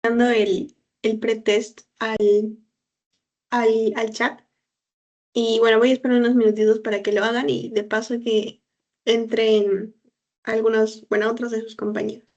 dando el pretest al chat. Y bueno, voy a esperar unos minutitos para que lo hagan y de paso que entren algunos, bueno, otros de sus compañeros.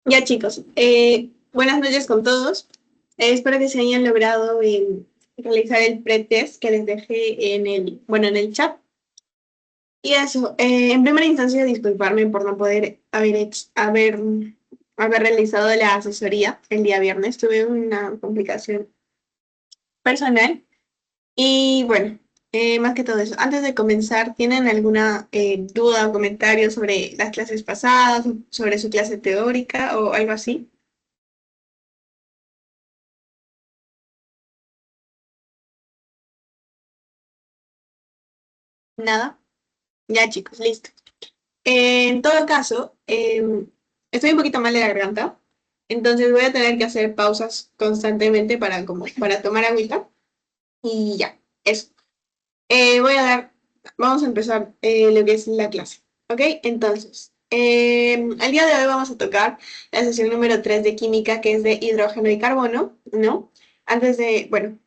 Ya chicos, buenas noches con todos. Espero que se hayan logrado realizar el pretest que les dejé en el chat. Y eso, en primera instancia, disculparme por no poder haber realizado la asesoría el día viernes. Tuve una complicación personal. Y bueno, más que todo eso, antes de comenzar, ¿tienen alguna duda o comentario sobre las clases pasadas, sobre su clase teórica o algo así? Nada. Ya chicos, listo. En todo caso, estoy un poquito mal de la garganta, entonces voy a tener que hacer pausas constantemente para tomar agüita y ya, eso. Voy a dar, vamos a empezar lo que es la clase, ¿ok? Entonces, el día de hoy vamos a tocar la sesión número 3 de química, que es de hidrógeno y carbono, ¿no? Bueno,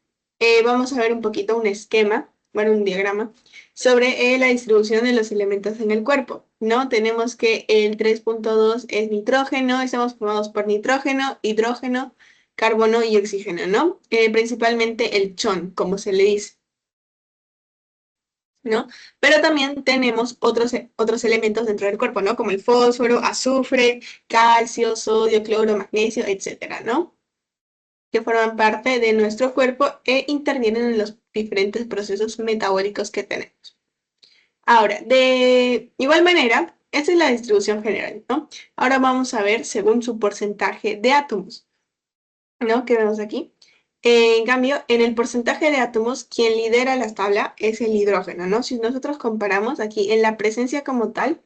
vamos a ver un poquito un esquema, bueno, un diagrama, sobre la distribución de los elementos en el cuerpo, ¿no? Tenemos que el 3.2 es nitrógeno, estamos formados por nitrógeno, hidrógeno, carbono y oxígeno, ¿no? Principalmente el chon, como se le dice. ¿No? Pero también tenemos otros elementos dentro del cuerpo, ¿no? Como el fósforo, azufre, calcio, sodio, cloro, magnesio, etcétera, ¿no? Que forman parte de nuestro cuerpo e intervienen en los diferentes procesos metabólicos que tenemos. Ahora, de igual manera, esta es la distribución general, ¿no? Ahora vamos a ver según su porcentaje de átomos. ¿No? Que vemos aquí. En cambio, en el porcentaje de átomos, quien lidera la tabla es el hidrógeno, ¿no? Si nosotros comparamos aquí en la presencia como tal,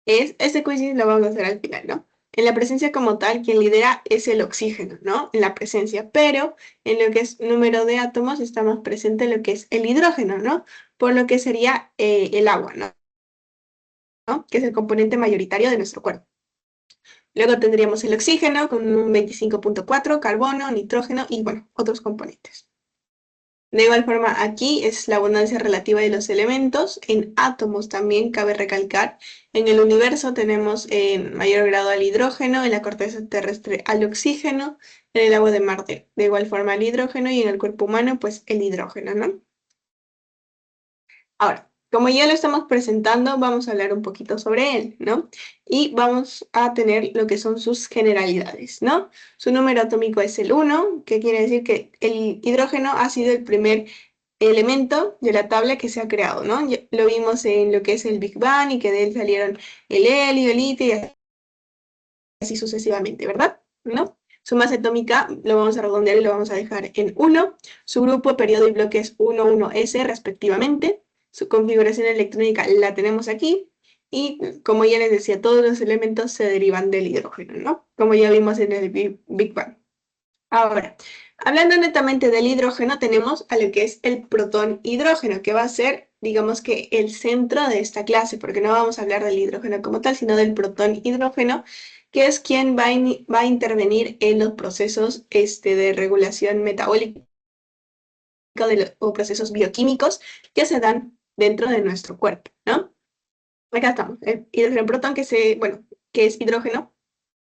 este quiz lo vamos a hacer al final, ¿no? En la presencia como tal, quien lidera es el oxígeno, ¿no? En la presencia, pero en lo que es número de átomos está más presente lo que es el hidrógeno, ¿no? Por lo que sería el agua, ¿no? ¿No? Que es el componente mayoritario de nuestro cuerpo. Luego tendríamos el oxígeno con un 25.4, carbono, nitrógeno y, bueno, otros componentes. De igual forma, aquí es la abundancia relativa de los elementos. En átomos también cabe recalcar. En el universo tenemos en mayor grado al hidrógeno, en la corteza terrestre al oxígeno, en el agua de Marte de igual forma al hidrógeno y en el cuerpo humano pues el hidrógeno, ¿no? Ahora, como ya lo estamos presentando, vamos a hablar un poquito sobre él, ¿no? Y vamos a tener lo que son sus generalidades, ¿no? Su número atómico es el 1, que quiere decir que el hidrógeno ha sido el primer elemento de la tabla que se ha creado, ¿no? Ya lo vimos en lo que es el Big Bang y que de él salieron el helio, el litio y así sucesivamente, ¿verdad? ¿No? Su masa atómica lo vamos a redondear y lo vamos a dejar en 1. Su grupo, periodo y bloque es 1, 1s respectivamente. Su configuración electrónica la tenemos aquí. Y como ya les decía, todos los elementos se derivan del hidrógeno, ¿no? Como ya vimos en el Big Bang. Ahora, hablando netamente del hidrógeno, tenemos a lo que es el protón hidrógeno, que va a ser, digamos que, el centro de esta clase, porque no vamos a hablar del hidrógeno como tal, sino del protón hidrógeno, que es quien va a intervenir en los procesos de regulación metabólica o procesos bioquímicos que se dan dentro de nuestro cuerpo, ¿no? Acá estamos, el hidrógeno protón, bueno, que es hidrógeno,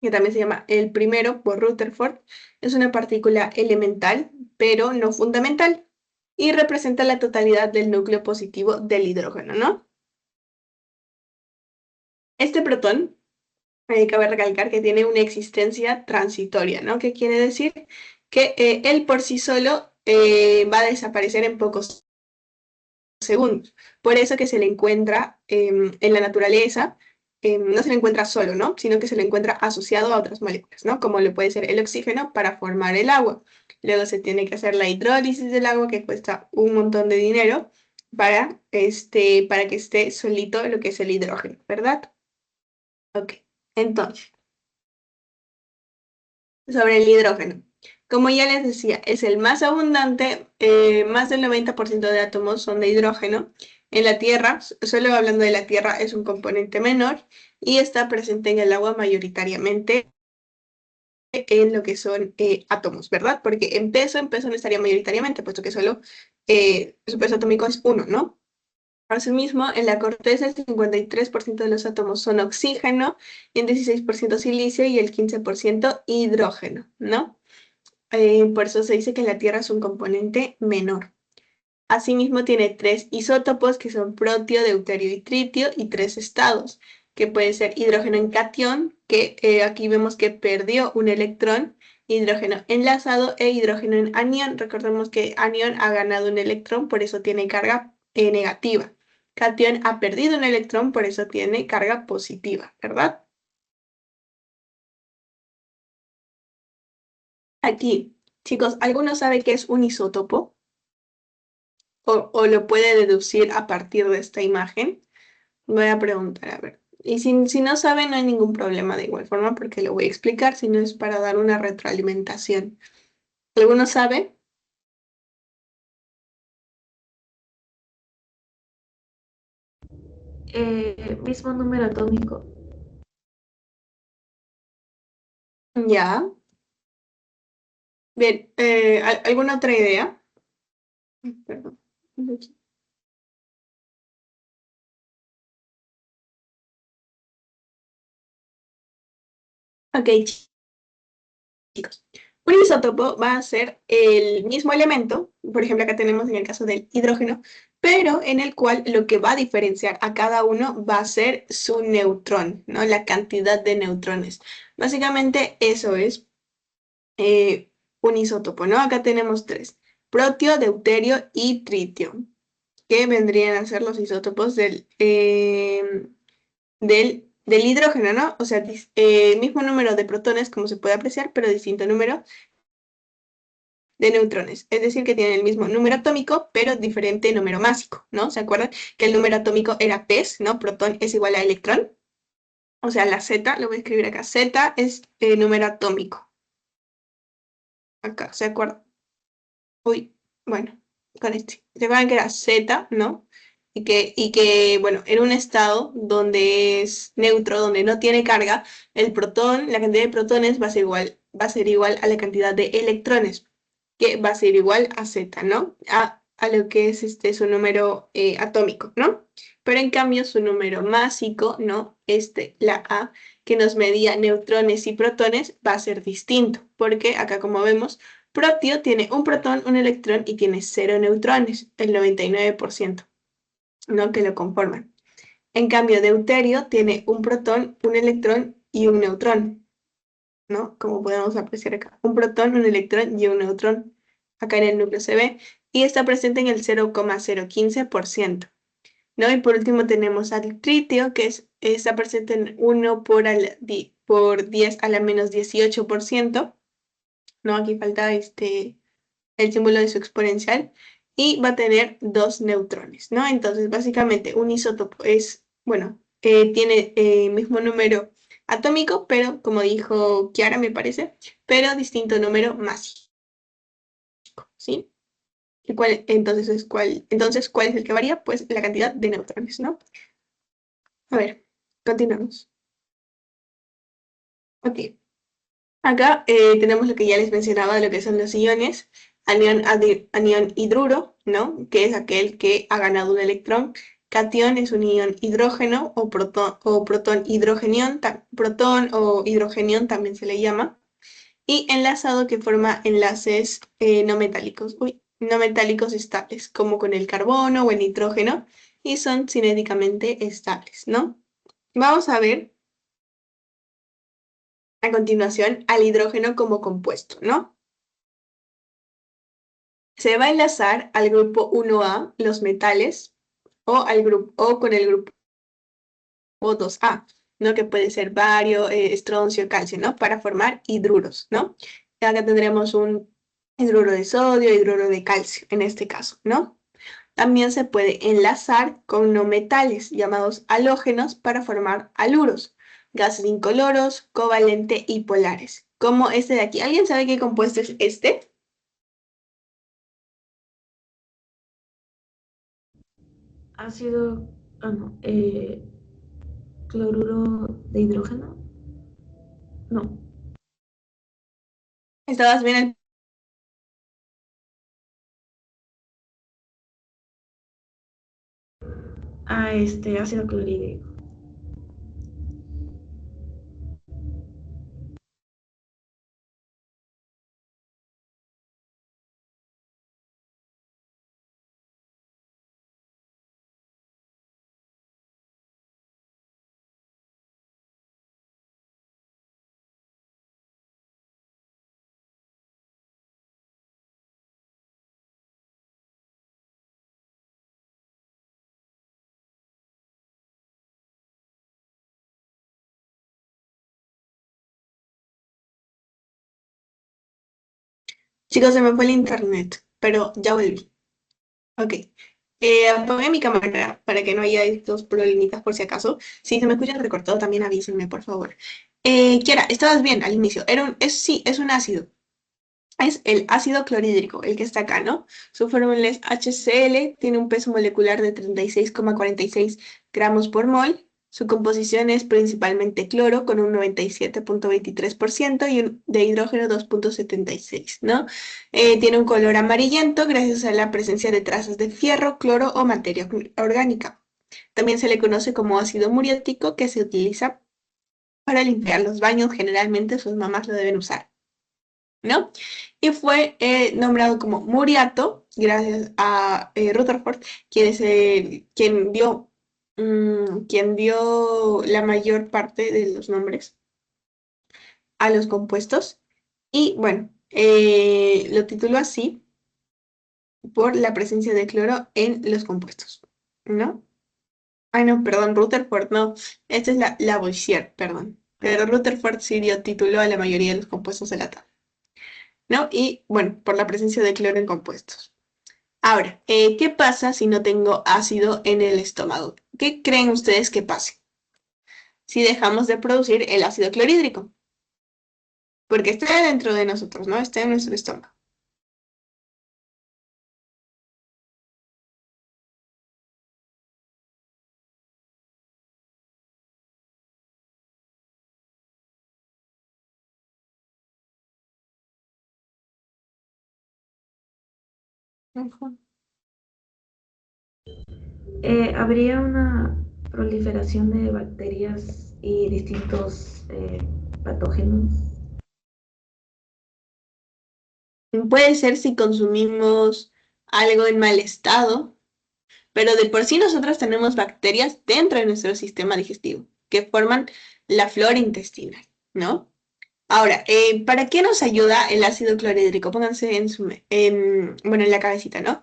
que también se llama el primero por Rutherford, es una partícula elemental, pero no fundamental, y representa la totalidad del núcleo positivo del hidrógeno, ¿no? Este protón, cabe recalcar que tiene una existencia transitoria, ¿no? ¿Qué quiere decir? Que él por sí solo va a desaparecer en pocos segundos. Por eso que se le encuentra en la naturaleza, no se le encuentra solo, ¿no? Sino que se le encuentra asociado a otras moléculas, ¿no? Como le puede ser el oxígeno para formar el agua. Luego se tiene que hacer la hidrólisis del agua, que cuesta un montón de dinero para que esté solito lo que es el hidrógeno, ¿verdad? Ok. Entonces, sobre el hidrógeno. Como ya les decía, es el más abundante, más del 90% de átomos son de hidrógeno. En la Tierra, solo hablando de la Tierra, es un componente menor y está presente en el agua mayoritariamente en lo que son átomos, ¿verdad? Porque en peso no estaría mayoritariamente, puesto que solo su peso atómico es uno, ¿no? Asimismo, en la corteza el 53% de los átomos son oxígeno, el 16% silicio y el 15% hidrógeno, ¿no? Por eso se dice que la Tierra es un componente menor. Asimismo, tiene tres isótopos que son protio, deuterio y tritio y tres estados, que puede ser hidrógeno en cation, que aquí vemos que perdió un electrón, hidrógeno enlazado e hidrógeno en anión. Recordemos que anión ha ganado un electrón, por eso tiene carga negativa. Cation ha perdido un electrón, por eso tiene carga positiva, ¿verdad? Aquí, chicos, ¿alguno sabe qué es un isótopo? O lo puede deducir a partir de esta imagen. Voy a preguntar, a ver. Y si no sabe, no hay ningún problema de igual forma porque lo voy a explicar, si no es para dar una retroalimentación. ¿Alguno sabe? Mismo número atómico. Ya. Bien, ¿alguna otra idea? Perdón. Ok, chicos. Un isótopo va a ser el mismo elemento, por ejemplo, acá tenemos en el caso del hidrógeno, pero en el cual lo que va a diferenciar a cada uno va a ser su neutrón, ¿no? La cantidad de neutrones. Básicamente eso es eh, un isótopo, ¿no? Acá tenemos tres, protio, deuterio y tritio, que vendrían a ser los isótopos del hidrógeno, ¿no? O sea, mismo número de protones, como se puede apreciar, pero distinto número de neutrones. Es decir, que tienen el mismo número atómico, pero diferente número másico, ¿no? ¿Se acuerdan que el número atómico era P, ¿no? Protón es igual a electrón. O sea, la Z, lo voy a escribir acá. Z es número atómico. Acá, ¿se acuerdan? Uy, bueno, con este. ¿Se acuerdan que era Z, ¿no? Y que, bueno, en un estado donde es neutro, donde no tiene carga, el protón, la cantidad de protones va a ser igual a la cantidad de electrones, que va a ser igual a Z, ¿no? A lo que es su número atómico, ¿no? Pero en cambio su número másico, ¿no? La A, que nos medía neutrones y protones, va a ser distinto, porque acá como vemos, protio tiene un protón, un electrón y tiene cero neutrones, el 99%, ¿no? Que lo conforman. En cambio, deuterio tiene un protón, un electrón y un neutrón, ¿no? Como podemos apreciar acá. Un protón, un electrón y un neutrón. Acá en el núcleo se ve. Y está presente en el 0,015%, ¿no? Y por último tenemos al tritio, que está presente en 1 por 10 a la menos 18%, ¿no? Aquí falta el símbolo de su exponencial, y va a tener dos neutrones, ¿no? Entonces, básicamente, un isótopo es, bueno, tiene mismo número atómico, pero como dijo Kiara, me parece, pero distinto número másico, ¿sí? Entonces, ¿cuál es el que varía? Pues la cantidad de neutrones, ¿no? A ver, continuamos. Ok. Acá tenemos lo que ya les mencionaba de lo que son los iones, anión hidruro, ¿no? Que es aquel que ha ganado un electrón. Catión es un ion hidrógeno o protón hidrogenión, protón o hidrogenión también se le llama. Y enlazado que forma enlaces no metálicos, no metálicos estables, como con el carbono o el nitrógeno, y son cinéticamente estables, ¿no? Vamos a ver a continuación al hidrógeno como compuesto, ¿no? Se va a enlazar al grupo 1A, los metales, o con el grupo 2A, ¿no? Que puede ser bario, estroncio, calcio, ¿no? Para formar hidruros, ¿no? Acá tendremos un hidruro de sodio, hidruro de calcio, en este caso, ¿no? También se puede enlazar con no metales, llamados halógenos, para formar haluros, gases incoloros, covalente y polares, como este de aquí. ¿Alguien sabe qué compuesto es este? Ácido, no, cloruro de hidrógeno. No, ¿Estabas bien? a ácido clorhídrico. Chicos, se me fue el internet, pero ya volví. Ok. Apagué mi cámara para que no haya estos problemitas por si acaso. Si se me escucha recortado, también avísenme, por favor. Kiara, estabas bien al inicio. Sí, es un ácido. Es el ácido clorhídrico, el que está acá, ¿no? Su fórmula es HCl, tiene un peso molecular de 36,46 gramos por mol. Su composición es principalmente cloro con un 97,23% y un de hidrógeno 2,76, ¿no? Tiene un color amarillento gracias a la presencia de trazas de fierro, cloro o materia orgánica. También se le conoce como ácido muriático que se utiliza para limpiar los baños. Generalmente sus mamás lo deben usar, ¿no? Y fue nombrado como Muriato gracias a Rutherford, quien es quien dio la mayor parte de los nombres a los compuestos. Y bueno, lo tituló así por la presencia de cloro en los compuestos, ¿no? Ay, no, perdón, Rutherford, no. Esta es la Lavoisier, perdón. Pero Rutherford sí dio título a la mayoría de los compuestos de la tabla, ¿no? Y bueno, por la presencia de cloro en compuestos. Ahora, ¿qué pasa si no tengo ácido en el estómago? ¿Qué creen ustedes que pase si dejamos de producir el ácido clorhídrico? Porque está dentro de nosotros, ¿no? Está en nuestro estómago. Ujú. Habría una proliferación de bacterias y distintos patógenos. Puede ser si consumimos algo en mal estado, pero de por sí nosotros tenemos bacterias dentro de nuestro sistema digestivo que forman la flora intestinal, ¿no? Ahora, ¿para qué nos ayuda el ácido clorhídrico? Pónganse bueno, en la cabecita, ¿no?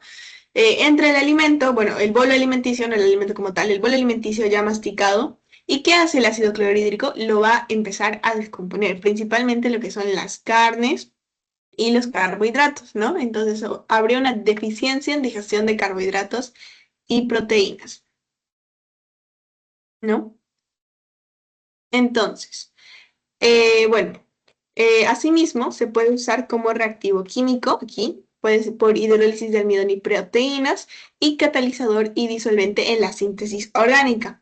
Entra el alimento, bueno, el bolo alimenticio, no el alimento como tal, el bolo alimenticio ya masticado. ¿Y qué hace el ácido clorhídrico? Lo va a empezar a descomponer, principalmente lo que son las carnes y los carbohidratos, ¿no? Entonces habría una deficiencia en digestión de carbohidratos y proteínas, ¿no? Entonces, bueno, asimismo se puede usar como reactivo químico aquí, puede ser por hidrólisis de almidón y proteínas y catalizador y disolvente en la síntesis orgánica.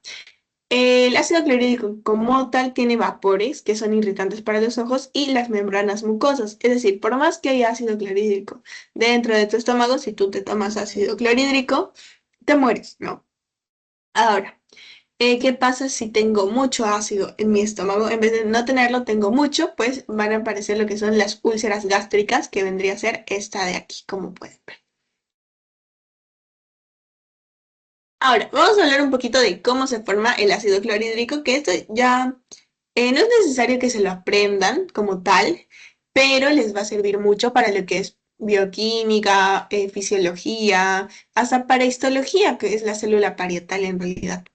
El ácido clorhídrico como tal tiene vapores que son irritantes para los ojos y las membranas mucosas. Es decir, por más que haya ácido clorhídrico dentro de tu estómago, si tú te tomas ácido clorhídrico, te mueres, ¿no? Ahora, ¿qué pasa si tengo mucho ácido en mi estómago? En vez de no tenerlo, tengo mucho, pues van a aparecer lo que son las úlceras gástricas, que vendría a ser esta de aquí, como pueden ver. Ahora, vamos a hablar un poquito de cómo se forma el ácido clorhídrico, que esto ya no es necesario que se lo aprendan como tal, pero les va a servir mucho para lo que es bioquímica, fisiología, hasta para histología, que es la célula parietal en realidad,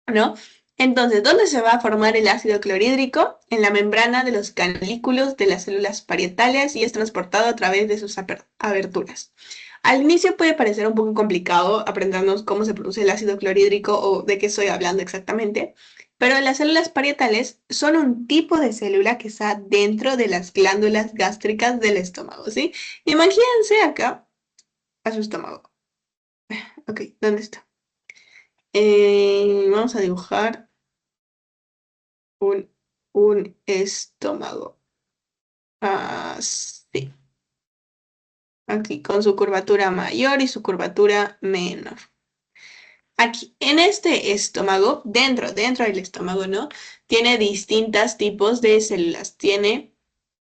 ¿no? Entonces, ¿dónde se va a formar el ácido clorhídrico? En la membrana de los canalículos de las células parietales y es transportado a través de sus aberturas. Al inicio puede parecer un poco complicado aprendernos cómo se produce el ácido clorhídrico o de qué estoy hablando exactamente, pero las células parietales son un tipo de célula que está dentro de las glándulas gástricas del estómago, ¿sí? Imagínense acá a su estómago. Ok, ¿dónde está? Vamos a dibujar un, un estómago. Así. Aquí con su curvatura mayor y su curvatura menor. aquí, en este estómago, dentro del estómago, ¿no? Tiene distintos tipos de células. Tiene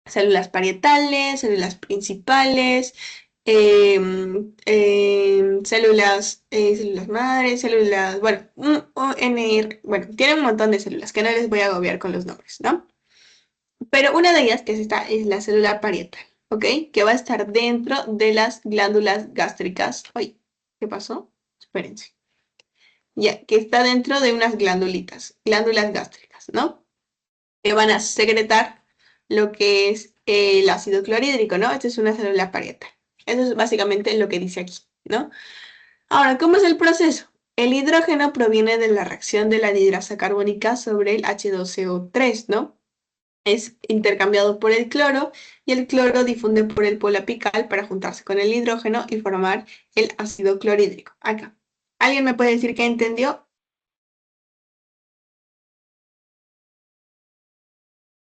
células parietales, células principales, células madres, células, bueno, bueno, tiene un montón de células que no les voy a agobiar con los nombres, ¿no? Pero una de ellas, que es esta, es la célula parietal, ¿ok? Que va a estar dentro de las glándulas gástricas. Ay, ¿qué pasó? Espérense. Ya, que está dentro de unas glándulas gástricas, ¿no? Que van a secretar lo que es el ácido clorhídrico, ¿no? Esta es una célula parietal. Eso es básicamente lo que dice aquí, ¿no? Ahora, ¿cómo es el proceso? El hidrógeno proviene de la reacción de la anhidrasa carbónica sobre el H2CO3, ¿no? Es intercambiado por el cloro y el cloro difunde por el polo apical para juntarse con el hidrógeno y formar el ácido clorhídrico. Acá. ¿Alguien me puede decir qué entendió?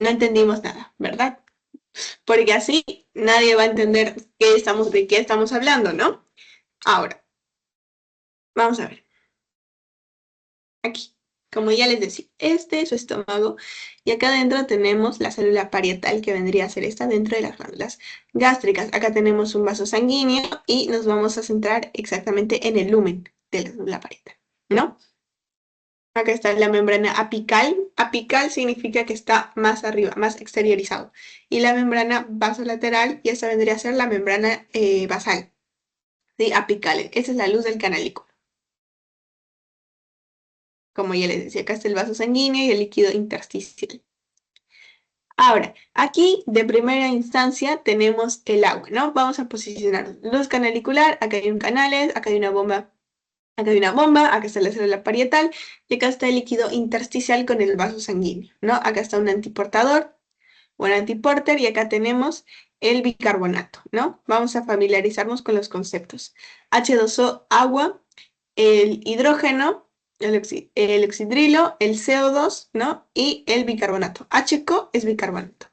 No entendimos nada, ¿verdad? Porque así nadie va a entender de qué estamos hablando, ¿no? Ahora, vamos a ver. Aquí, como ya les decía, este es su estómago y acá adentro tenemos la célula parietal que vendría a ser esta dentro de las glándulas gástricas. Acá tenemos un vaso sanguíneo y nos vamos a centrar exactamente en el lumen de la célula parietal, ¿no? Acá está la membrana apical. Apical significa que está más arriba, más exteriorizado. Y la membrana basolateral, y esta vendría a ser la membrana basal, ¿sí? Apical. Esa es la luz del canalico. Como ya les decía, acá está el vaso sanguíneo y el líquido intersticial. Ahora, aquí de primera instancia tenemos el agua, ¿no? Vamos a posicionar luz canalicular, acá hay un canales, acá hay una bomba, acá está la célula parietal y acá está el líquido intersticial con el vaso sanguíneo, ¿no? Acá está un antiportador o un antiporter y acá tenemos el bicarbonato, ¿no? Vamos a familiarizarnos con los conceptos. H2O, agua, el hidrógeno, el oxidrilo, el CO2, ¿no? Y el bicarbonato. HCO es bicarbonato.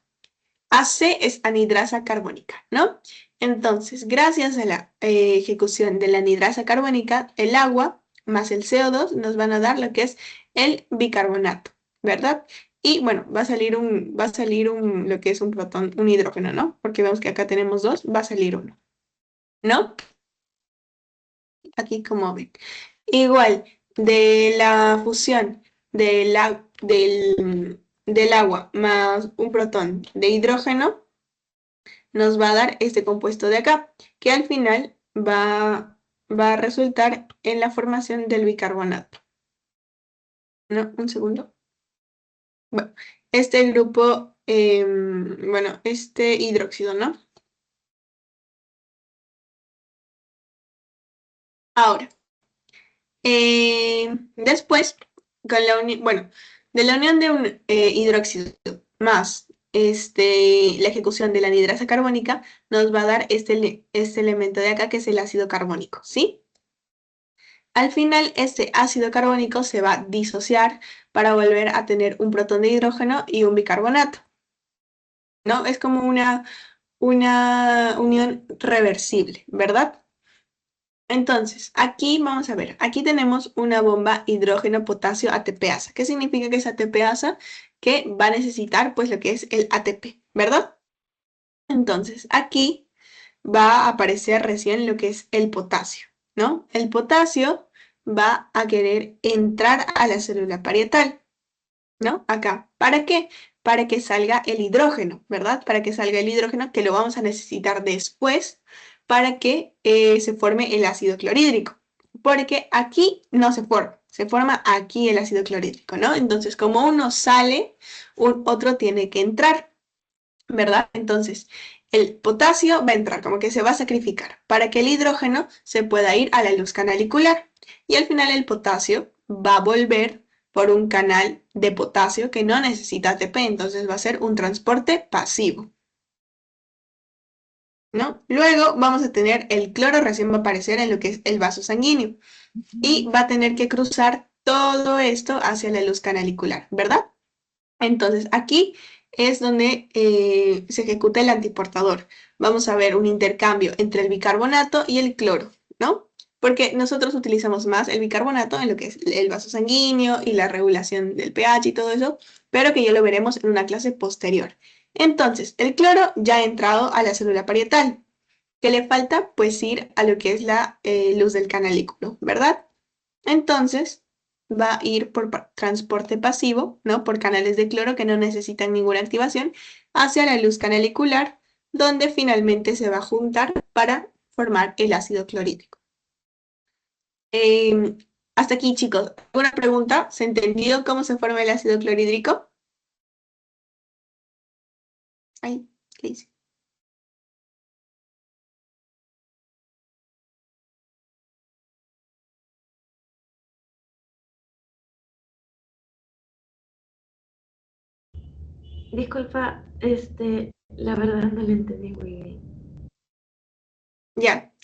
AC es anhidrasa carbónica, ¿no? Entonces, gracias a la ejecución de la anhidrasa carbónica, el agua más el CO2 nos van a dar lo que es el bicarbonato, ¿verdad? Y bueno, lo que es un protón, un hidrógeno, ¿no? Porque vemos que acá tenemos dos, va a salir uno, ¿no? Aquí como ven. Igual, de la fusión del agua más un protón de hidrógeno, nos va a dar este compuesto de acá, que al final va a resultar en la formación del bicarbonato. ¿No? Un segundo. Bueno, este grupo, bueno, este hidróxido, ¿no? Ahora, después, bueno, de la unión de un hidróxido más la ejecución de la anhidrasa carbónica, nos va a dar este elemento de acá que es el ácido carbónico, ¿sí? Al final, este ácido carbónico se va a disociar para volver a tener un protón de hidrógeno y un bicarbonato, ¿no? Es como una unión reversible, ¿verdad? Entonces, aquí vamos a ver, aquí tenemos una bomba hidrógeno-potasio ATPasa. ¿Qué significa que es ATPasa? Que va a necesitar pues lo que es el ATP, ¿verdad? Entonces, aquí va a aparecer recién lo que es el potasio, ¿no? El potasio va a querer entrar a la célula parietal, ¿no? Acá. ¿Para qué? Para que salga el hidrógeno, ¿verdad? Para que salga el hidrógeno que lo vamos a necesitar después para que se forme el ácido clorhídrico. Porque aquí no se forma aquí el ácido clorhídrico, ¿no? Entonces, como uno sale, otro tiene que entrar, ¿verdad? Entonces, el potasio va a entrar, como que se va a sacrificar para que el hidrógeno se pueda ir a la luz canalicular. Y al final el potasio va a volver por un canal de potasio que no necesita ATP, entonces va a ser un transporte pasivo, ¿no? Luego vamos a tener el cloro, recién va a aparecer en lo que es el vaso sanguíneo y va a tener que cruzar todo esto hacia la luz canalicular, ¿verdad? Entonces, aquí es donde se ejecuta el antiportador. Vamos a ver un intercambio entre el bicarbonato y el cloro, ¿no? porque nosotros utilizamos más el bicarbonato en lo que es el vaso sanguíneo y la regulación del pH y todo eso, pero que ya lo veremos en una clase posterior. Entonces, el cloro ya ha entrado a la célula parietal. ¿Qué le falta? Pues ir a lo que es la luz del canalículo, ¿verdad? Entonces, va a ir por transporte pasivo, ¿no? Por canales de cloro que no necesitan ninguna activación, hacia la luz canalicular, donde finalmente se va a juntar para formar el ácido clorhídrico. Hasta aquí, chicos. ¿Alguna pregunta? ¿Se entendió cómo se forma el ácido clorhídrico? Ay, ¿qué hice? Disculpa, la verdad no lo entendí muy bien. Ya.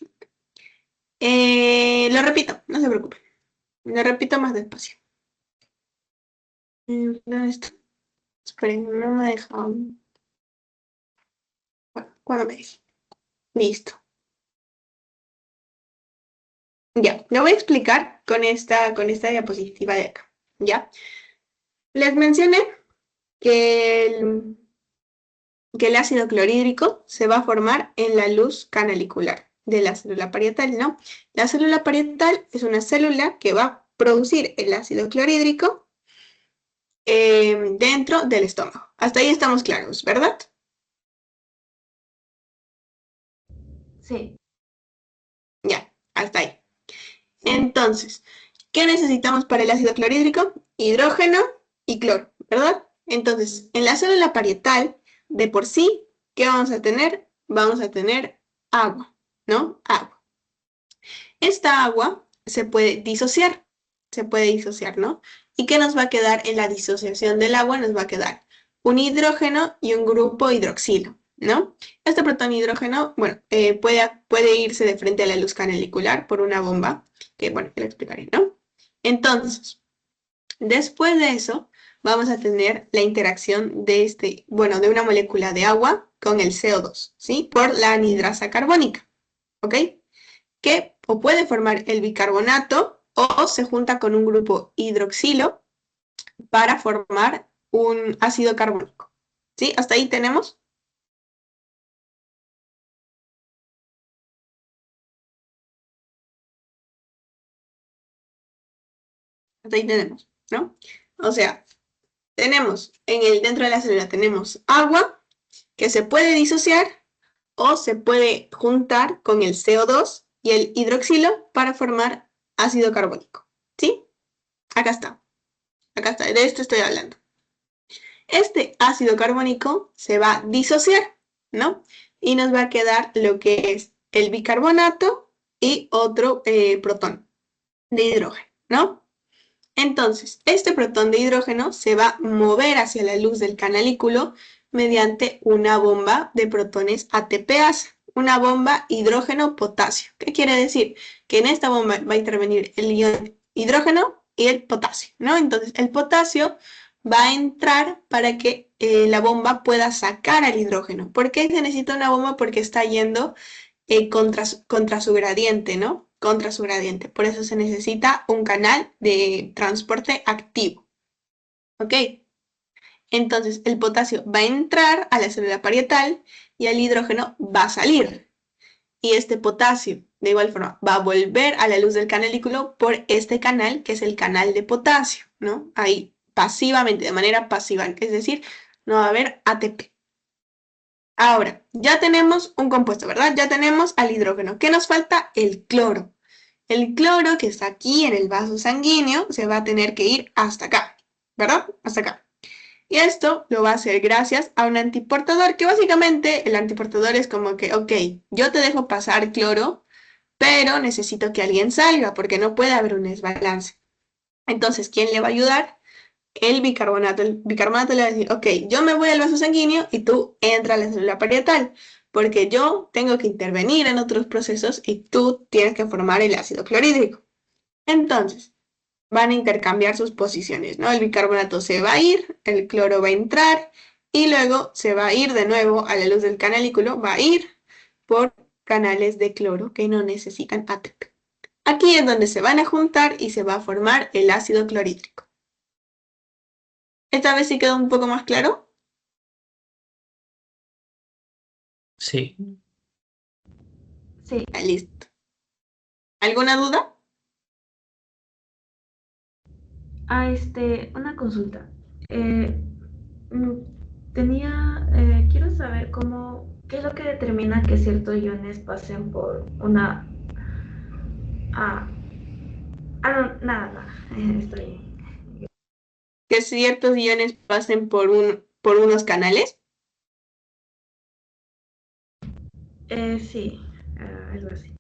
Lo repito, no se preocupen. Lo repito más despacio. ¿Dónde está? Esperen, no me deja. Bueno, cuando me deje. Listo. Ya, lo voy a explicar con esta diapositiva de acá. ¿Ya? Les mencioné que el ácido clorhídrico se va a formar en la luz canalicular de la célula parietal, ¿no? La célula parietal es una célula que va a producir el ácido clorhídrico dentro del estómago. Hasta ahí estamos claros, ¿verdad? Sí, Ya, hasta ahí. Entonces, ¿qué necesitamos para el ácido clorhídrico? Hidrógeno y cloro, ¿verdad? Entonces, en la célula parietal, de por sí, ¿qué vamos a tener? Vamos a tener agua, ¿no? Agua. Esta agua se puede disociar, ¿no? ¿Y qué nos va a quedar en la disociación del agua? Nos va a quedar un hidrógeno y un grupo hidroxilo, ¿no? Este protón hidrógeno, bueno, puede irse de frente a la luz canalicular por una bomba, que bueno, que lo explicaré, ¿no? Entonces, después de eso, vamos a tener la interacción de de una molécula de agua con el CO2, ¿sí? Por la anhidrasa carbónica, ¿ok? Que o puede formar el bicarbonato o se junta con un grupo hidroxilo para formar un ácido carbónico. ¿Sí? ¿Hasta ahí tenemos? Hasta ahí tenemos, ¿no? O sea, tenemos dentro de la célula tenemos agua que se puede disociar o se puede juntar con el CO2 y el hidroxilo para formar ácido carbónico. ¿Sí? Acá está. Acá está. De esto estoy hablando. Este ácido carbónico se va a disociar, ¿no? Y nos va a quedar lo que es el bicarbonato y otro protón de hidrógeno, ¿no? Entonces, este protón de hidrógeno se va a mover hacia la luz del canalículo mediante una bomba de protones ATPase, una bomba hidrógeno-potasio. ¿Qué quiere decir? Que en esta bomba va a intervenir el ion hidrógeno y el potasio, ¿no? Entonces, el potasio va a entrar para que la bomba pueda sacar al hidrógeno. ¿Por qué se necesita una bomba? Porque está yendo contra su gradiente, ¿no? Contra su gradiente. Por eso se necesita un canal de transporte activo. ¿Ok? Entonces el potasio va a entrar a la célula parietal y el hidrógeno va a salir. Y este potasio, de igual forma, va a volver a la luz del canalículo por este canal, que es el canal de potasio, ¿no? Ahí, pasivamente, de manera pasiva. Es decir, no va a haber ATP. Ahora, ya tenemos un compuesto, ¿verdad? Ya tenemos al hidrógeno. ¿Qué nos falta? El cloro. El cloro que está aquí en el vaso sanguíneo se va a tener que ir hasta acá, ¿verdad? Hasta acá. Y esto lo va a hacer gracias a un antiportador, que básicamente el antiportador es como que, ok, yo te dejo pasar cloro, pero necesito que alguien salga porque no puede haber un desbalance. Entonces, ¿quién le va a ayudar? El bicarbonato. El bicarbonato le va a decir, ok, yo me voy al vaso sanguíneo y tú entra a la célula parietal, porque yo tengo que intervenir en otros procesos y tú tienes que formar el ácido clorhídrico. Entonces, van a intercambiar sus posiciones, ¿no? El bicarbonato se va a ir, el cloro va a entrar y luego se va a ir de nuevo a la luz del canalículo, va a ir por canales de cloro que no necesitan ATP. Aquí es donde se van a juntar y se va a formar el ácido clorhídrico. ¿Esta vez sí quedó un poco más claro? Sí. Sí. Listo. ¿Alguna duda? Una consulta. Eh, quiero saber qué es lo que determina que ciertos iones pasen por una... Ah, no, nada, estoy bien. Que ciertos iones pasen por unos canales. Sí, algo así.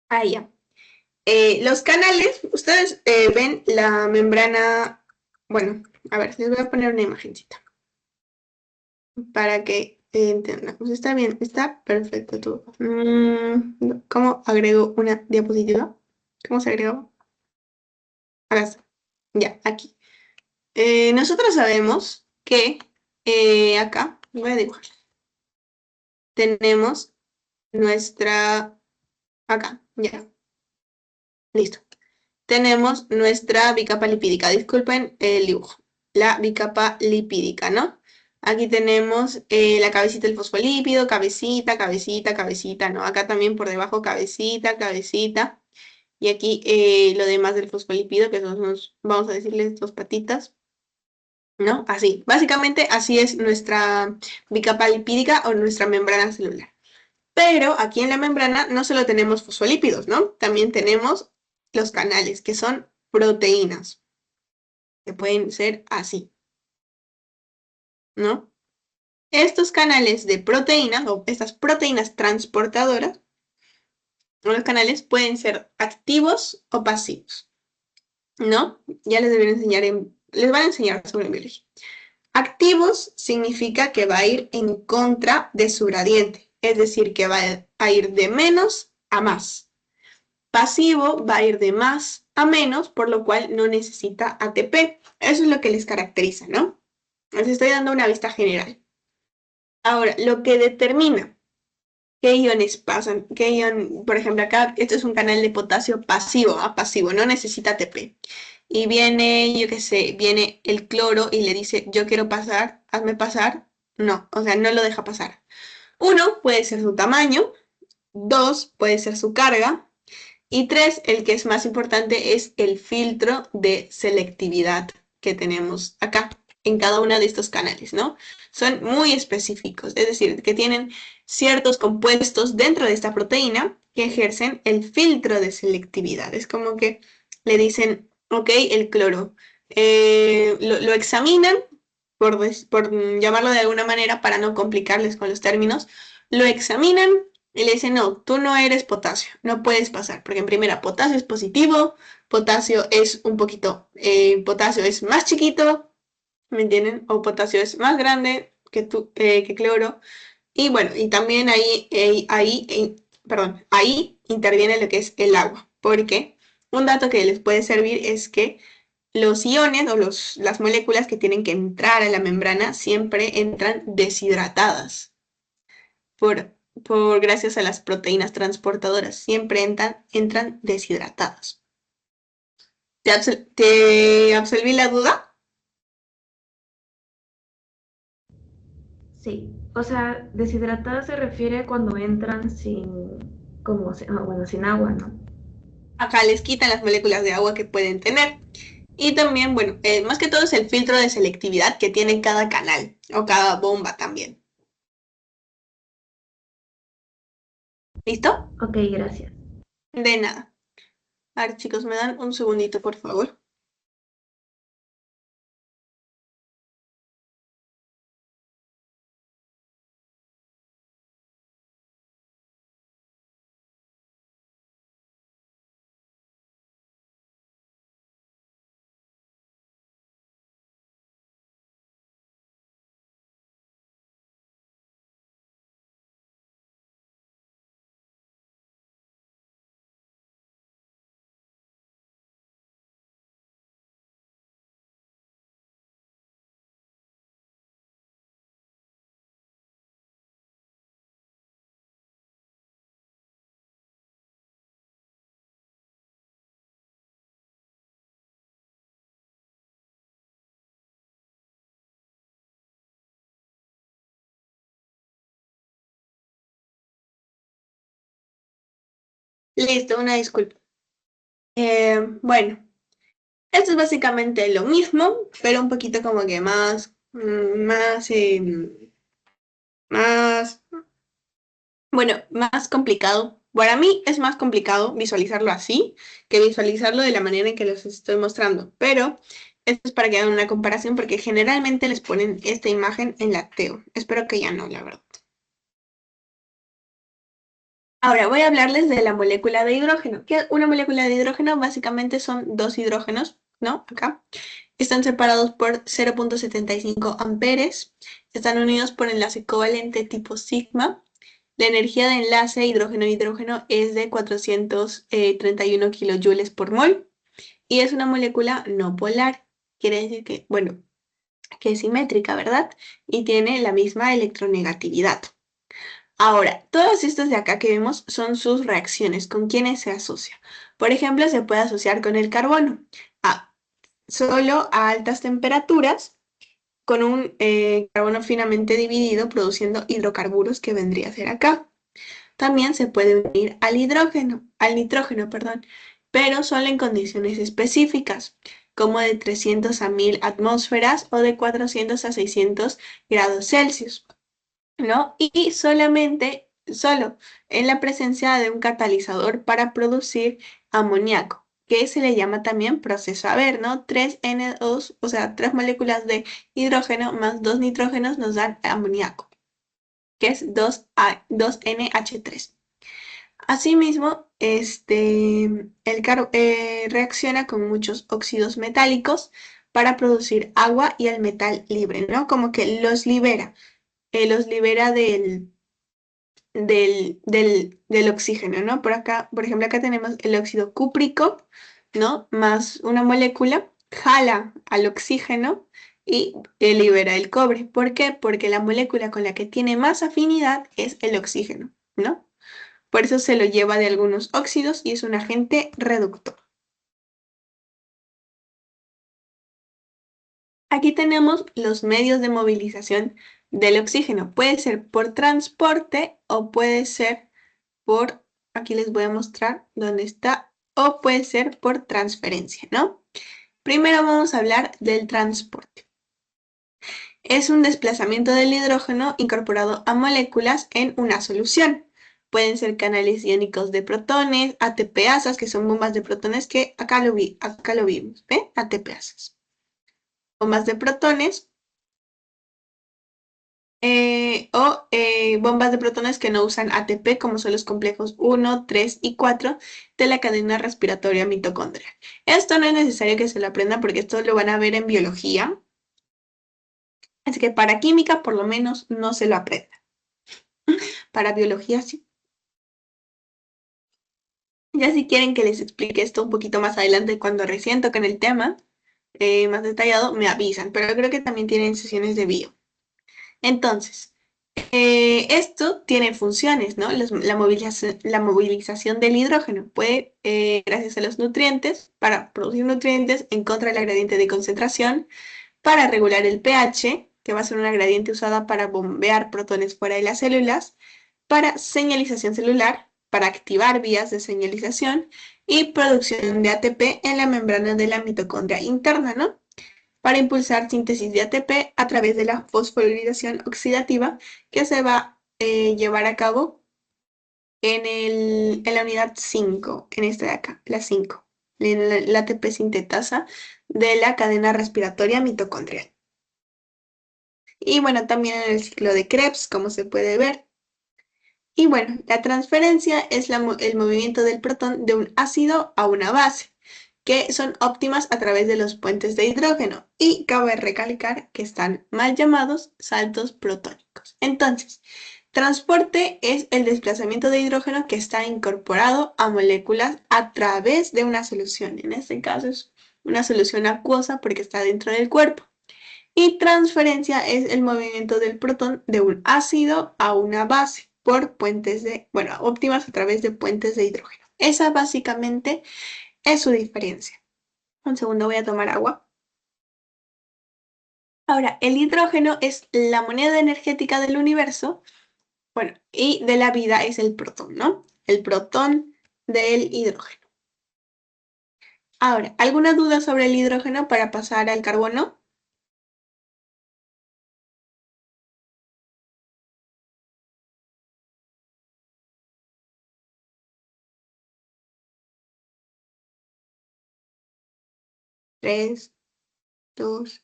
Ah, ya. Los canales, ustedes ven la membrana, bueno, a ver, les voy a poner una imagencita para que entendamos. Está bien, está perfecto todo. ¿Cómo agrego una diapositiva? ¿Cómo se agregó? Acá está. Ya, aquí. Nosotros sabemos que acá, voy a dibujar, tenemos nuestra, acá, ya, listo. Tenemos nuestra bicapa lipídica. Disculpen el dibujo. La bicapa lipídica, ¿no? Aquí tenemos la cabecita del fosfolípido, cabecita, cabecita, cabecita, ¿no? Acá también por debajo cabecita, cabecita. Y aquí lo demás del fosfolípido, que son, vamos a decirles, dos patitas, ¿no? Así. Básicamente así es nuestra bicapa lipídica o nuestra membrana celular. Pero aquí en la membrana no solo tenemos fosfolípidos, ¿no? También tenemos los canales, que son proteínas, que pueden ser así, ¿no? Estos canales de proteínas o estas proteínas transportadoras, los canales pueden ser activos o pasivos, ¿no? Ya les van a enseñar sobre biología. Activos significa que va a ir en contra de su gradiente, es decir, que va a ir de menos a más. Pasivo va a ir de más a menos, por lo cual no necesita ATP. Eso es lo que les caracteriza, ¿no? Les estoy dando una vista general. Ahora, lo que determina qué iones pasan, qué ion, por ejemplo, acá, esto es un canal de potasio pasivo, ¿ah? Pasivo, no necesita ATP. Y viene, yo qué sé, viene el cloro y le dice, yo quiero pasar, hazme pasar. No, o sea, no lo deja pasar. Uno, puede ser su tamaño. Dos, puede ser su carga. Y tres, el que es más importante es el filtro de selectividad que tenemos acá en cada uno de estos canales, ¿no? Son muy específicos, es decir, que tienen ciertos compuestos dentro de esta proteína que ejercen el filtro de selectividad. Es como que le dicen, ok, el cloro, lo examinan, por llamarlo de alguna manera para no complicarles con los términos, lo examinan y le dicen, no, tú no eres potasio, no puedes pasar, porque en primera, potasio es positivo, potasio es un poquito, potasio es más chiquito, ¿me entienden? O potasio es más grande que cloro. Y bueno, y también ahí interviene lo que es el agua, porque un dato que les puede servir es que los iones o las moléculas que tienen que entrar a la membrana siempre entran deshidratadas gracias a las proteínas transportadoras. Siempre entran deshidratadas. ¿Te absolví la duda? Sí, o sea, deshidratada se refiere a cuando entran sin agua, ¿no? Acá les quitan las moléculas de agua que pueden tener. Y también, bueno, más que todo es el filtro de selectividad que tiene cada canal o cada bomba también. ¿Listo? Ok, gracias. De nada. A ver, chicos, me dan un segundito, por favor. Listo, una disculpa. Bueno, esto es básicamente lo mismo, pero un poquito como que más, más, bueno, más complicado. Para mí es más complicado visualizarlo así que visualizarlo de la manera en que los estoy mostrando, pero esto es para que hagan una comparación porque generalmente les ponen esta imagen en la TEO. Espero que ya no, la verdad. Ahora voy a hablarles de la molécula de hidrógeno. ¿Qué es una molécula de hidrógeno? Básicamente son dos hidrógenos, ¿no? Acá. Están separados por 0,75 amperes. Están unidos por enlace covalente tipo sigma. La energía de enlace hidrógeno-hidrógeno es de 431 kilojoules por mol. Y es una molécula no polar. Quiere decir que, bueno, que es simétrica, ¿verdad? Y tiene la misma electronegatividad. Ahora, todas estas de acá que vemos son sus reacciones, con quienes se asocia. Por ejemplo, se puede asociar con el carbono, a, solo a altas temperaturas, con un carbono finamente dividido, produciendo hidrocarburos, que vendría a ser acá. También se puede unir al nitrógeno, perdón, pero solo en condiciones específicas, como de 300 a 1000 atmósferas o de 400 a 600 grados Celsius. ¿No? Y solo en la presencia de un catalizador para producir amoníaco, que se le llama también proceso Haber, ¿no? 3N2, o sea, 3 moléculas de hidrógeno más 2 nitrógenos nos dan amoníaco, que es 2NH3. Asimismo, reacciona con muchos óxidos metálicos para producir agua y el metal libre, ¿no? Como que los libera del oxígeno, ¿no? Por acá, por ejemplo, acá tenemos el óxido cúprico, ¿no? Más una molécula, jala al oxígeno y libera el cobre. ¿Por qué? Porque la molécula con la que tiene más afinidad es el oxígeno, ¿no? Por eso se lo lleva de algunos óxidos y es un agente reductor. Aquí tenemos los medios de movilización del oxígeno. Puede ser por transporte o puede ser aquí les voy a mostrar dónde está, o puede ser por transferencia, ¿no? Primero vamos a hablar del transporte. Es un desplazamiento del hidrógeno incorporado a moléculas en una solución. Pueden ser canales iónicos de protones, ATPasas, que son bombas de protones, que acá lo vimos, ¿ven? ATPasas. Bombas de protones bombas de protones que no usan ATP, como son los complejos 1, 3 y 4 de la cadena respiratoria mitocondrial. Esto no es necesario que se lo aprendan porque esto lo van a ver en biología. Así que para química, por lo menos, no se lo aprendan. Para biología, sí. Ya si quieren que les explique esto un poquito más adelante, cuando recién toquen el tema más detallado, me avisan. Pero creo que también tienen sesiones de bio. Entonces, esto tiene funciones, ¿no? La movilización del hidrógeno puede, gracias a los nutrientes, para producir nutrientes en contra del gradiente de concentración, para regular el pH, que va a ser una gradiente usada para bombear protones fuera de las células, para señalización celular, para activar vías de señalización y producción de ATP en la membrana de la mitocondria interna, ¿no? Para impulsar síntesis de ATP a través de la fosforilación oxidativa que se va a llevar a cabo en la unidad 5, en esta de acá, la 5, la ATP sintetasa de la cadena respiratoria mitocondrial. Y bueno, también en el ciclo de Krebs, como se puede ver. Y bueno, la transferencia es el movimiento del protón de un ácido a una base, que son óptimas a través de los puentes de hidrógeno. Y cabe recalcar que están mal llamados saltos protónicos. Entonces, transporte es el desplazamiento de hidrógeno que está incorporado a moléculas a través de una solución. En este caso es una solución acuosa porque está dentro del cuerpo. Y transferencia es el movimiento del protón de un ácido a una base por puentes óptimas a través de puentes de hidrógeno. Esa básicamente es su diferencia. Un segundo, voy a tomar agua. Ahora, el hidrógeno es la moneda energética del universo, bueno, y de la vida es el protón, ¿no? El protón del hidrógeno. Ahora, ¿alguna duda sobre el hidrógeno para pasar al carbono? Tres, dos,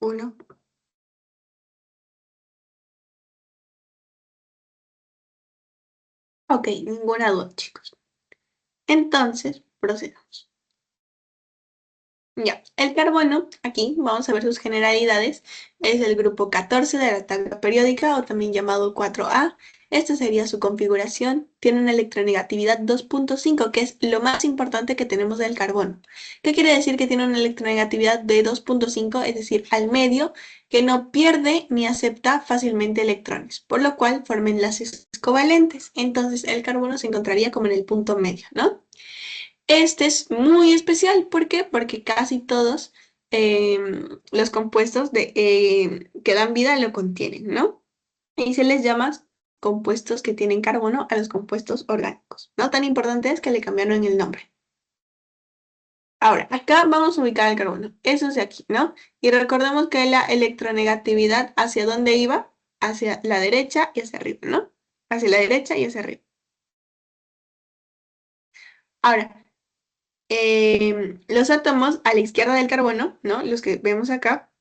uno. Ok, ninguna duda, chicos. Entonces, procedamos. Ya, el carbono, aquí vamos a ver sus generalidades, es el grupo 14 de la tabla periódica o también llamado 4A. Esta sería su configuración. Tiene una electronegatividad 2.5, que es lo más importante que tenemos del carbono. ¿Qué quiere decir que tiene una electronegatividad de 2.5? Es decir, al medio, que no pierde ni acepta fácilmente electrones, por lo cual forma enlaces covalentes. Entonces el carbono se encontraría como en el punto medio, ¿no? Este es muy especial, ¿por qué? Porque casi todos los compuestos que dan vida lo contienen, ¿no? Y se les llama compuestos que tienen carbono a los compuestos orgánicos. No tan importante es que le cambiaron el nombre. Ahora, acá vamos a ubicar el carbono. Eso es de aquí, ¿no? Y recordemos que la electronegatividad, ¿hacia dónde iba? Hacia la derecha y hacia arriba, ¿no? Hacia la derecha y hacia arriba. Ahora, los átomos a la izquierda del carbono, ¿no? Los que vemos acá,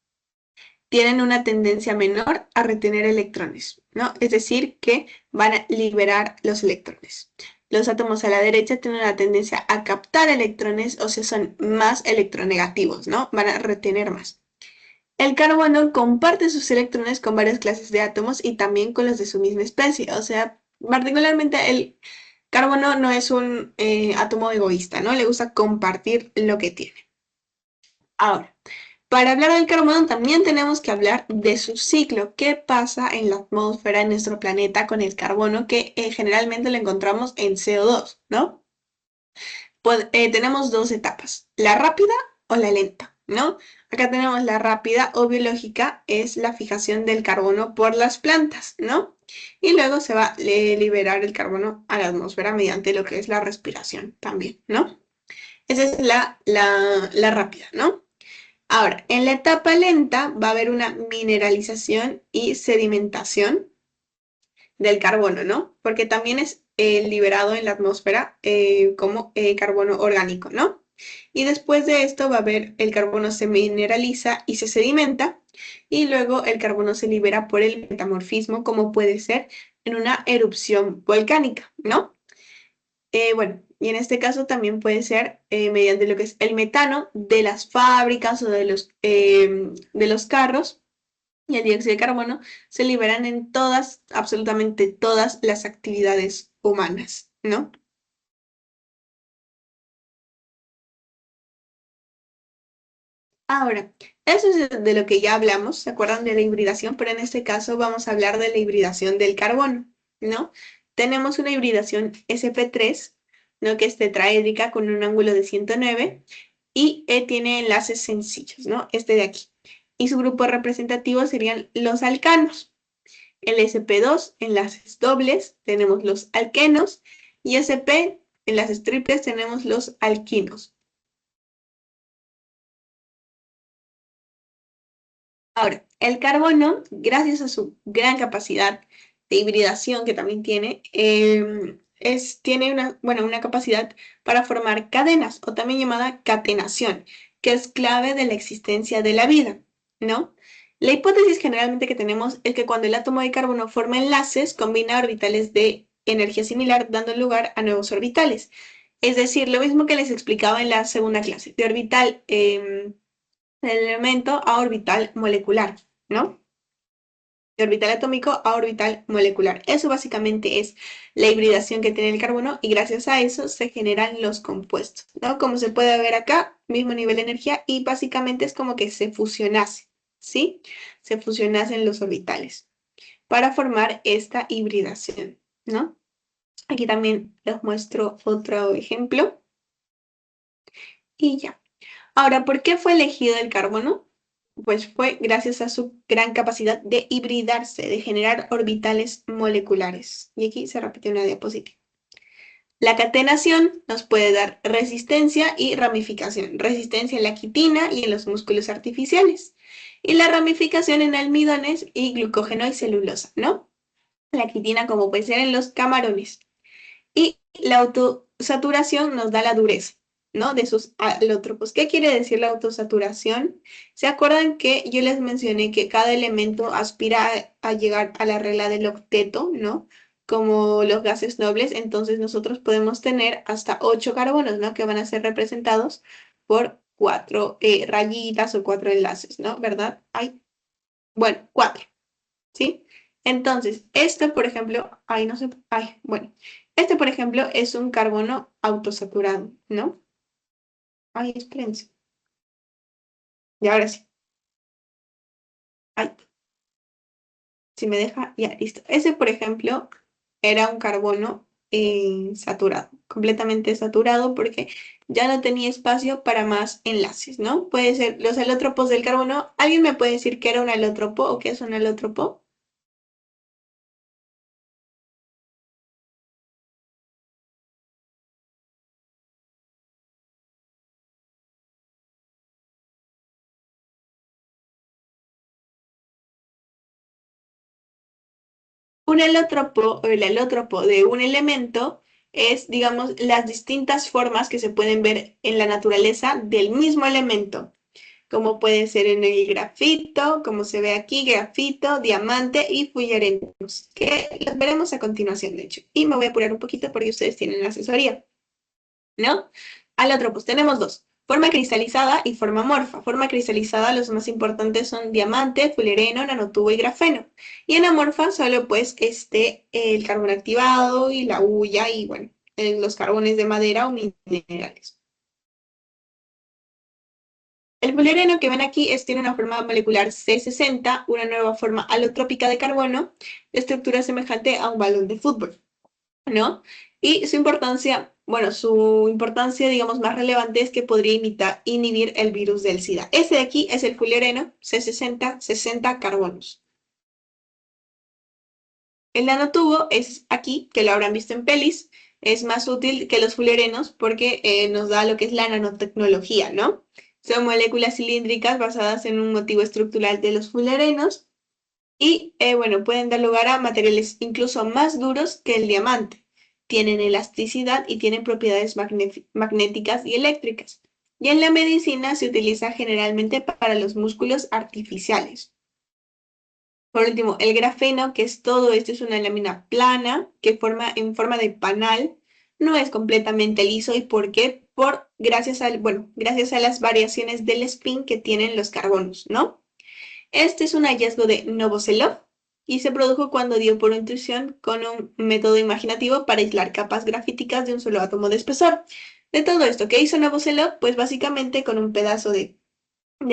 tienen una tendencia menor a retener electrones, ¿no? Es decir, que van a liberar los electrones. Los átomos a la derecha tienen una tendencia a captar electrones, o sea, son más electronegativos, ¿no? Van a retener más. El carbono comparte sus electrones con varias clases de átomos y también con los de su misma especie, o sea, particularmente el carbono no es un átomo egoísta, ¿no? Le gusta compartir lo que tiene. Ahora, para hablar del carbono también tenemos que hablar de su ciclo. ¿Qué pasa en la atmósfera de nuestro planeta con el carbono que generalmente lo encontramos en CO2, ¿no? Tenemos dos etapas, la rápida o la lenta, ¿no? Acá tenemos la rápida o biológica, es la fijación del carbono por las plantas, ¿no? Y luego se va a liberar el carbono a la atmósfera mediante lo que es la respiración también, ¿no? Esa es la rápida, ¿no? Ahora, en la etapa lenta va a haber una mineralización y sedimentación del carbono, ¿no? Porque también es liberado en la atmósfera como carbono orgánico, ¿no? Y después de esto va a haber el carbono se mineraliza y se sedimenta y luego el carbono se libera por el metamorfismo, como puede ser en una erupción volcánica, ¿no? Bueno, y en este caso también puede ser mediante lo que es el metano de las fábricas o de los carros y el dióxido de carbono se liberan en todas, absolutamente todas las actividades humanas, ¿no? Ahora, eso es de lo que ya hablamos, ¿se acuerdan de la hibridación? Pero en este caso vamos a hablar de la hibridación del carbono, ¿no? Tenemos una hibridación sp3, ¿no? Que es tetraédrica con un ángulo de 109 y tiene enlaces sencillos, ¿no? Este de aquí. Y su grupo representativo serían los alcanos. El sp2, enlaces dobles, tenemos los alquenos y sp, enlaces triples, tenemos los alquinos. Ahora, el carbono, gracias a su gran capacidad de hibridación que también tiene, tiene una capacidad para formar cadenas o también llamada catenación, que es clave de la existencia de la vida, ¿no? La hipótesis generalmente que tenemos es que cuando el átomo de carbono forma enlaces, combina orbitales de energía similar, dando lugar a nuevos orbitales. Es decir, lo mismo que les explicaba en la segunda clase, de orbital del elemento a orbital molecular, ¿no? De orbital atómico a orbital molecular. Eso básicamente es la hibridación que tiene el carbono y gracias a eso se generan los compuestos, ¿no? Como se puede ver acá, mismo nivel de energía y básicamente es como que se fusionase, ¿sí? Se fusionasen los orbitales para formar esta hibridación, ¿no? Aquí también les muestro otro ejemplo y ya. Ahora, ¿por qué fue elegido el carbono? Pues fue gracias a su gran capacidad de hibridarse, de generar orbitales moleculares. Y aquí se repite una diapositiva. La catenación nos puede dar resistencia y ramificación. Resistencia en la quitina y en los músculos artificiales. Y la ramificación en almidones y glucógeno y celulosa, ¿no? La quitina como puede ser en los camarones. Y la autosaturación nos da la dureza, ¿no? De sus alótropos. ¿Qué quiere decir la autosaturación? ¿Se acuerdan que yo les mencioné que cada elemento aspira a llegar a la regla del octeto, ¿no? Como los gases nobles, entonces nosotros podemos tener hasta 8 carbonos, ¿no? Que van a ser representados por 4 rayitas o 4 enlaces, ¿no? ¿Verdad? Ay, bueno, 4. ¿Sí? Entonces, este, por ejemplo, ay, no sé, ay, bueno, este, por ejemplo, es un carbono autosaturado, ¿no? Ay, espérense. Y ahora sí. Ay, si me deja, ya, listo. Ese, por ejemplo, era un carbono saturado, completamente saturado porque ya no tenía espacio para más enlaces, ¿no? Puede ser los alótropos del carbono. ¿Alguien me puede decir qué era un alótropo o qué es un alótropo? Un alótropo o el alótropo de un elemento es, digamos, las distintas formas que se pueden ver en la naturaleza del mismo elemento, como puede ser en el grafito, como se ve aquí, grafito, diamante y fullerenos, que los veremos a continuación, de hecho. Y me voy a apurar un poquito porque ustedes tienen la asesoría, ¿no? Alótropos, tenemos dos. Forma cristalizada y forma amorfa. Forma cristalizada, los más importantes son diamante, fulereno, nanotubo y grafeno. Y en amorfa solo pues el carbón activado y la hulla y bueno, los carbones de madera o minerales. El fulereno que ven aquí tiene una forma molecular C60, una nueva forma alotrópica de carbono, de estructura semejante a un balón de fútbol. ¿No? Y su importancia, bueno, su importancia, digamos, más relevante es que podría inhibir el virus del SIDA. Ese de aquí es el fullereno C60, 60 carbonos. El nanotubo es aquí, que lo habrán visto en pelis, es más útil que los fullerenos porque nos da lo que es la nanotecnología, ¿no? Son moléculas cilíndricas basadas en un motivo estructural de los fullerenos y, bueno, pueden dar lugar a materiales incluso más duros que el diamante. Tienen elasticidad y tienen propiedades magnéticas y eléctricas. Y en la medicina se utiliza generalmente para los músculos artificiales. Por último, el grafeno, que es todo esto, es una lámina plana que forma en forma de panal. No es completamente liso. ¿Y por qué? Gracias a las variaciones del spin que tienen los carbonos, ¿no? Este es un hallazgo de Novoselov y se produjo cuando dio por intuición con un método imaginativo para aislar capas grafíticas de un solo átomo de espesor. De todo esto, ¿qué hizo Novoselov? Pues básicamente con un pedazo de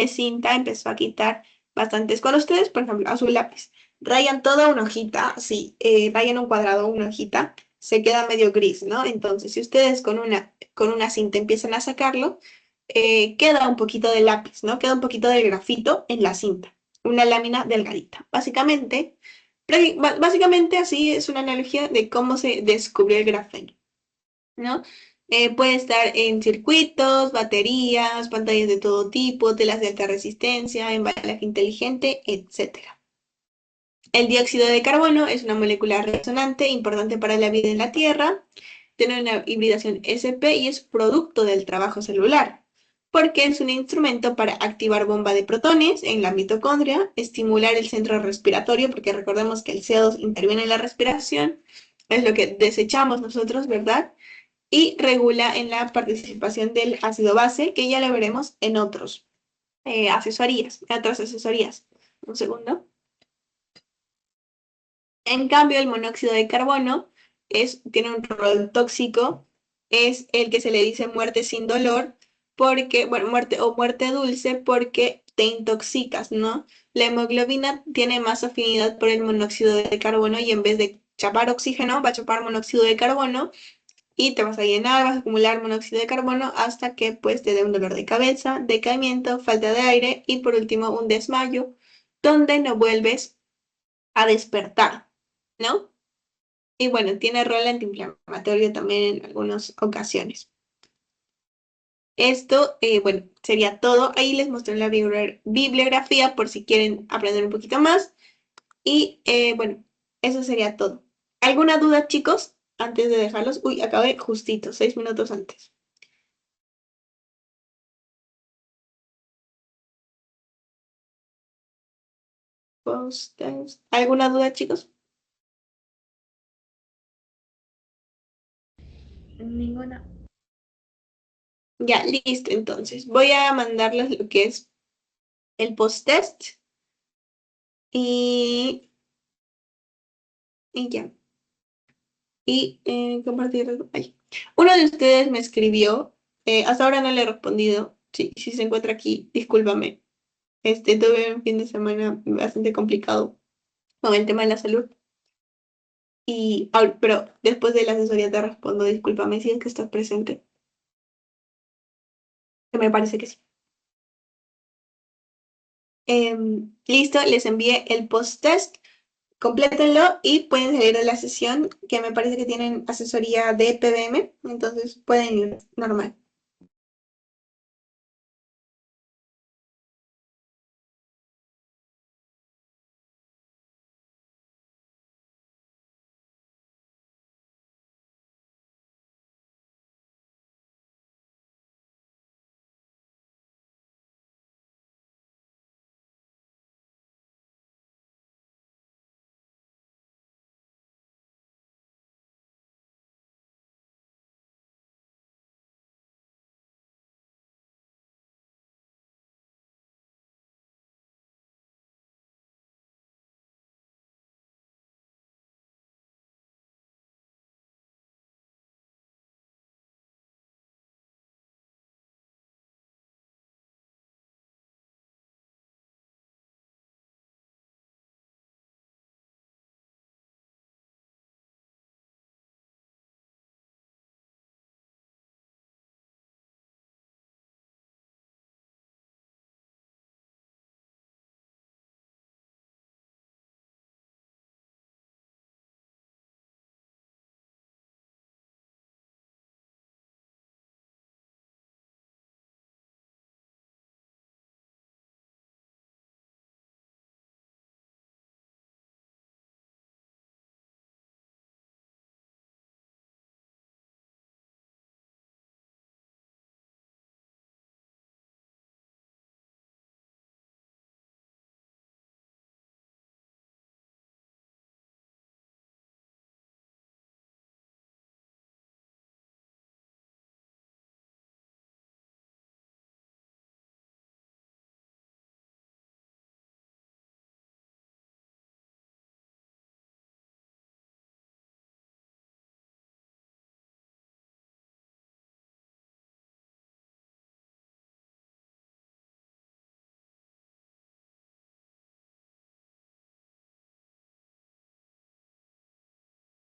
cinta empezó a quitar bastantes. Cuando ustedes, por ejemplo, a su lápiz rayan toda una hojita, sí, rayan un cuadrado o una hojita, se queda medio gris, ¿no? Entonces, si ustedes con una cinta empiezan a sacarlo, queda un poquito de lápiz, ¿no? Queda un poquito de grafito en la cinta, una lámina delgadita. Básicamente así es una analogía de cómo se descubrió el grafeno, ¿no? Puede estar en circuitos, baterías, pantallas de todo tipo, telas de alta resistencia, embalaje inteligente, etcétera. El dióxido de carbono es una molécula resonante importante para la vida en la Tierra. Tiene una hibridación sp y es producto del trabajo celular, porque es un instrumento para activar bomba de protones en la mitocondria, estimular el centro respiratorio, porque recordemos que el CO2 interviene en la respiración, es lo que desechamos nosotros, ¿verdad? Y regula en la participación del ácido base, que ya lo veremos en en otras asesorías. Un segundo. En cambio, el monóxido de carbono tiene un rol tóxico, es el que se le dice muerte sin dolor, porque, bueno, muerte dulce porque te intoxicas, ¿no? La hemoglobina tiene más afinidad por el monóxido de carbono y en vez de chapar oxígeno, va a chapar monóxido de carbono y te vas a llenar, vas a acumular monóxido de carbono hasta que pues te dé un dolor de cabeza, decaimiento, falta de aire y por último un desmayo, donde no vuelves a despertar, ¿no? Y bueno, tiene rol antiinflamatorio también en algunas ocasiones. Esto, bueno, sería todo. Ahí les mostré la bibliografía por si quieren aprender un poquito más. Y bueno, eso sería todo. ¿Alguna duda, chicos? Antes de dejarlos. Uy, acabé justito, 6 minutos antes. ¿Alguna duda, chicos? Ninguna. Ya, listo. Entonces, voy a mandarles lo que es el post-test y, y ya. Y compartir. Ay. Uno de ustedes me escribió, hasta ahora no le he respondido. Sí, si se encuentra aquí, discúlpame. Tuve un fin de semana bastante complicado con el tema de la salud. Pero después de la asesoría te respondo, discúlpame si es que estás presente. Que me parece que sí. Listo, les envié el post-test. Complétenlo y pueden salir de la sesión, que me parece que tienen asesoría de PBM, entonces pueden ir normal.